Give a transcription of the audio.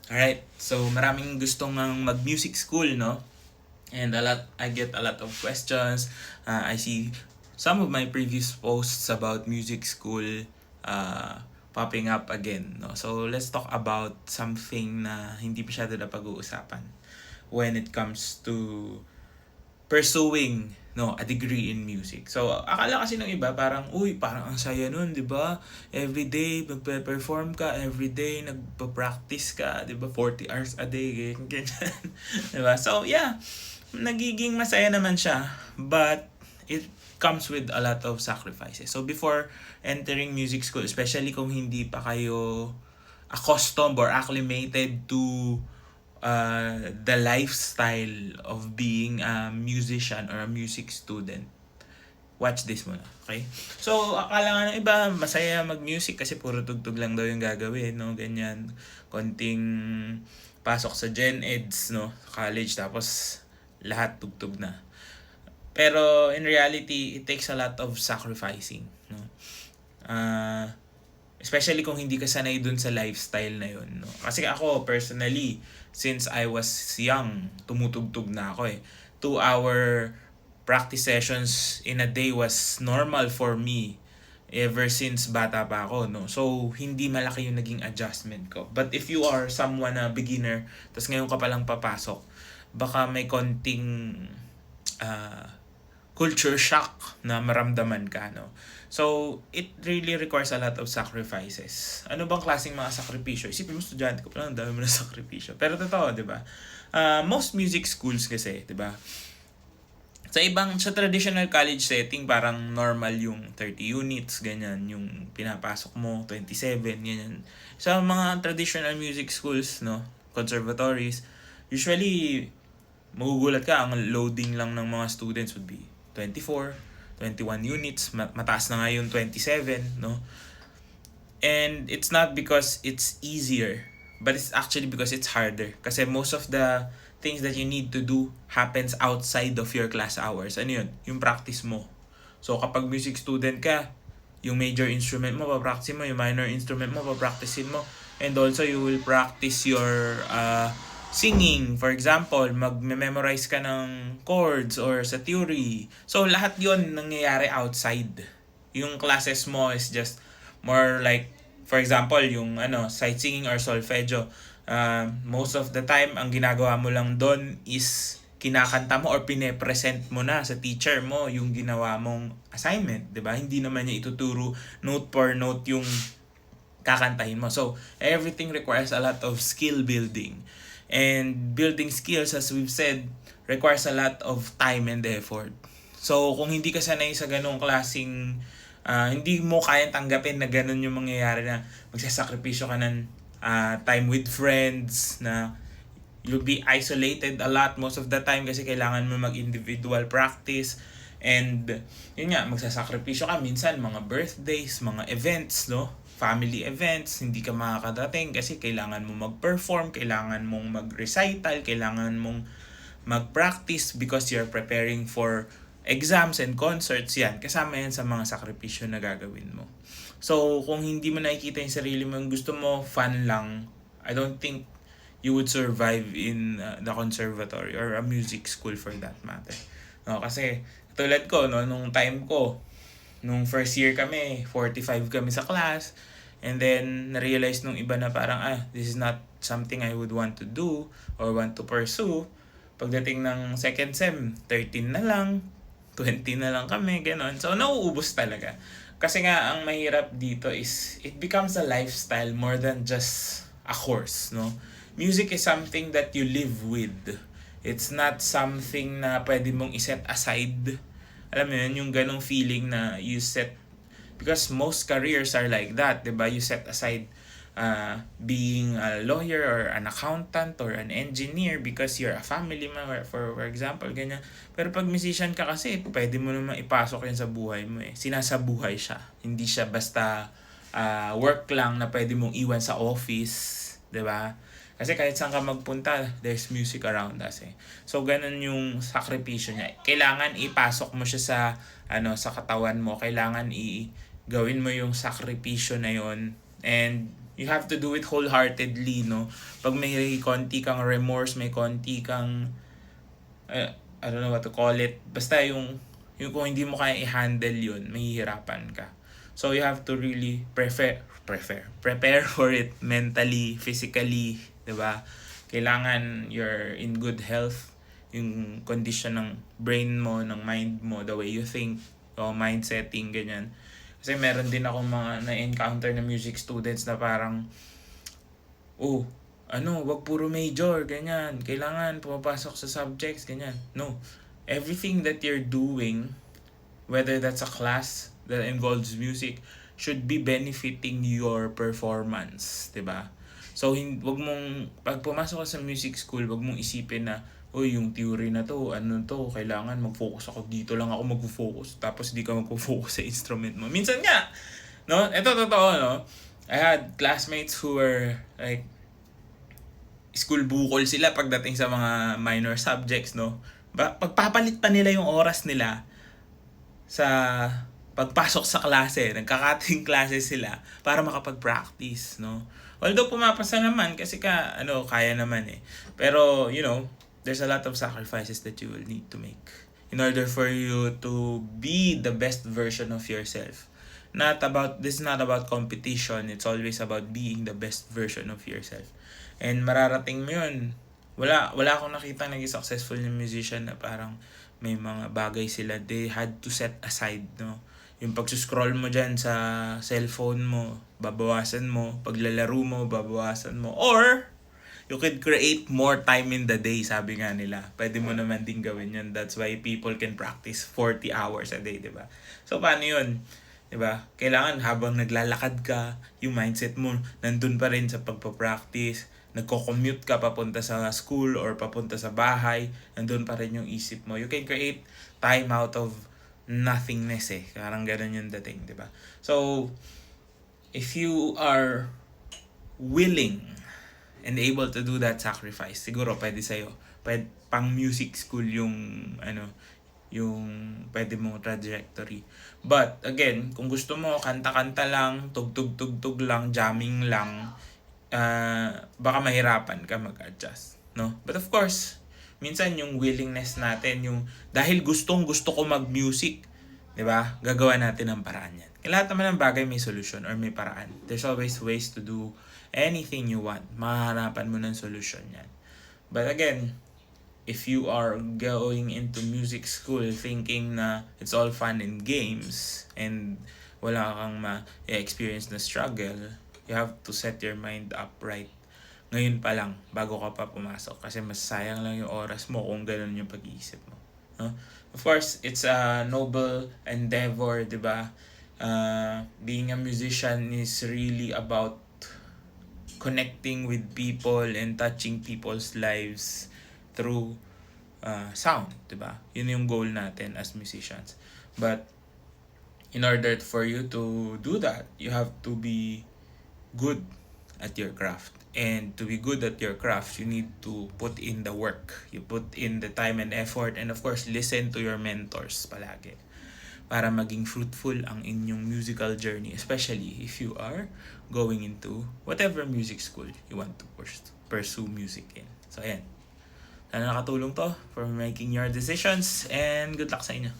Alright, so maraming gustong mag-music school, no? And I get a lot of questions. I see some of my previous posts about music school popping up again, no? So let's talk about something na hindi masyado na pag-uusapan when it comes to pursuing a degree in music. So, akala kasi ng iba parang, uy, parang ang saya nun, di ba? Everyday, magpe-perform ka, everyday, nagpa-practice ka, di ba? 40 hours a day, ganyan. Di ba? So, yeah, nagiging masaya naman siya, but it comes with a lot of sacrifices. So, before entering music school, especially kung hindi pa kayo accustomed or acclimated to the lifestyle of being a musician or a music student, watch this muna, okay? So, akala nga ng iba, masaya mag-music kasi puro tugtog lang daw yung gagawin, no? Ganyan, konting pasok sa Gen Eds, no? College, tapos lahat tugtog na. Pero, in reality, it takes a lot of sacrificing, no? Especially kung hindi ka sanay dun sa lifestyle na yun, no? Kasi ako, personally, since I was young, tumutugtog na ako eh. 2-hour practice sessions in a day was normal for me ever since bata pa ako, no? So, hindi malaki yung naging adjustment ko. But if you are someone na beginner, tas ngayon ka palang papasok, baka may konting culture shock na maramdaman ka, no? So, it really requires a lot of sacrifices. Ano bang klaseng mga sakripisyo? Isipin mo, estudyante ko pa lang, dami mo na sakripisyo. Pero totoo, di ba? Most music schools kasi, di ba? Sa traditional college setting, parang normal yung 30 units, ganyan, yung pinapasok mo, 27, ganyan. Sa mga traditional music schools, no, conservatories, usually, magugulat ka, ang loading lang ng mga students would be 24, 21 units, mataas na nga yung 27, no? And it's not because it's easier, but it's actually because it's harder. Kasi most of the things that you need to do happens outside of your class hours. Ano yun? Yung practice mo. So, kapag music student ka, yung major instrument mo, papractice mo. Yung minor instrument mo, papracticein mo. And also, you will practice your singing. For example, mag-memorize ka ng chords or sa theory. So, lahat yon nangyayari outside. Yung classes mo is just more like, for example, yung sight singing or solfeggio. Most of the time, ang ginagawa mo lang doon is kinakanta mo or pine-present mo na sa teacher mo yung ginawa mong assignment, 'di ba? Hindi naman niya ituturo note per note yung kakantahin mo. So, everything requires a lot of skill building. And building skills, as we've said, requires a lot of time and effort. So, kung hindi ka sanay sa ganong klaseng, hindi mo kayang tanggapin na ganon yung mangyayari na magsasakripisyo ka ng time with friends, na you'll be isolated a lot most of the time kasi kailangan mo mag-individual practice. And yun nga, magsasakripisyo ka minsan, mga birthdays, mga events, no? Family events, hindi ka makakadating kasi kailangan mo mag-perform, kailangan mong mag-recital, kailangan mong mag-practice because you're preparing for exams and concerts. Yan, kasama yan sa mga sakripisyo na gagawin mo. So, kung hindi mo nakikita yung sarili mo, yung gusto mo, fun lang, I don't think you would survive in the conservatory or a music school for that matter. No, kasi tulad ko, no, nung time ko, nung first year kami, 45 kami sa class. And then, na-realize nung iba na parang, this is not something I would want to do or want to pursue. Pagdating ng second sem, 13 na lang, 20 na lang kami, gano'n. So, nauubos talaga. Kasi nga, ang mahirap dito is, it becomes a lifestyle more than just a course, no? Music is something that you live with. It's not something na pwede mong iset aside. Alam mo yun, yung ganong feeling na you set, because most careers are like that, diba? You set aside being a lawyer or an accountant or an engineer because you're a family man, for example, ganyan. Pero pag musician ka kasi, pwede mo naman ipasok yan sa buhay mo eh. Sinasabuhay siya. Hindi siya basta work lang na pwede mong iwan sa office, diba? Kasi kahit saan ka magpunta, there's music around us eh. So, ganun yung sakripisyo niya. Kailangan ipasok mo siya sa katawan mo. Kailangan gawin mo yung sakripisyo na yon. And You have to do it wholeheartedly, no? Pag may konti kang remorse, may konti kang, I don't know what to call it. Basta yung kung hindi mo kaya i-handle yun, mahihirapan ka. So you have to really prepare for it mentally, physically, 'di ba? Kailangan you're in good health, yung condition ng brain mo, ng mind mo, the way you think, o mind setting, ganyan. Kasi meron din ako mga na-encounter na music students na parang, wag puro major, ganyan. Kailangan pumapasok sa subjects, ganyan. No. Everything that you're doing, whether that's a class that involves music, should be benefiting your performance, 'di ba? So wag mong pag pumasok ka sa music school, wag mong isipin na yung theory na to, kailangan mag-focus ako dito lang ako mag-focus, tapos di ka mag-focus sa instrument mo. Minsan nga, no? Ito totoo, no? I had classmates who were like school bukol sila pagdating sa mga minor subjects, no? Pagpapalit pa nila yung oras nila sa pagpasok sa klase, nagkakating klase sila para makapag-practice, no? Although pumapasa naman kasi kaya naman eh. Pero, there's a lot of sacrifices that you will need to make in order for you to be the best version of yourself. This is not about competition, it's always about being the best version of yourself. And mararating mo yun. Wala akong nakita naging successful na musician na parang may mga bagay sila they had to set aside, no? Yung pagsuscroll mo dyan sa cellphone mo, babawasan mo. Paglalaro mo, babawasan mo. Or, you could create more time in the day, sabi nga nila. Pwede mo naman din gawin yun. That's why people can practice 40 hours a day, diba? So, paano yun? Diba? Kailangan habang naglalakad ka, yung mindset mo nandun pa rin sa pagpapractice. Nagko-commute ka papunta sa school or papunta sa bahay, nandun pa rin yung isip mo. You can create time out of nothingness eh. Parang ganun yung dating, diba? So, if you are willing and able to do that sacrifice, siguro pwede sa'yo. Pang music school yung pwede mong trajectory. But again, kung gusto mo kanta-kanta lang, tugtog-tugtog lang, jamming lang, baka mahirapan ka mag-adjust, no? But of course, minsan yung willingness natin, yung dahil gustong-gusto ko mag-music, 'di ba? Gagawa natin ng paraan yan. Lahat naman ng bagay may solusyon or may paraan. There's always ways to do anything you want. Mahahanapan mo ng solusyon yan. But again, if you are going into music school thinking na it's all fun and games and wala kang ma-experience na struggle, you have to set your mind up right ngayon pa lang bago ka pa pumasok kasi mas sayang lang yung oras mo kung ganun yung pag-iisip mo, no? Of course, it's a noble endeavor, 'di ba? Being a musician is really about connecting with people and touching people's lives through sound, 'di ba? Yun yung goal natin as musicians. But in order for you to do that, you have to be good at your craft. And to be good at your craft, you need to put in the work. You put in the time and effort, and of course, listen to your mentors palagi para maging fruitful ang inyong musical journey, especially if you are going into whatever music school you want to pursue music in. So, ayan. Sana nakatulong to for making your decisions, and good luck sa inyo.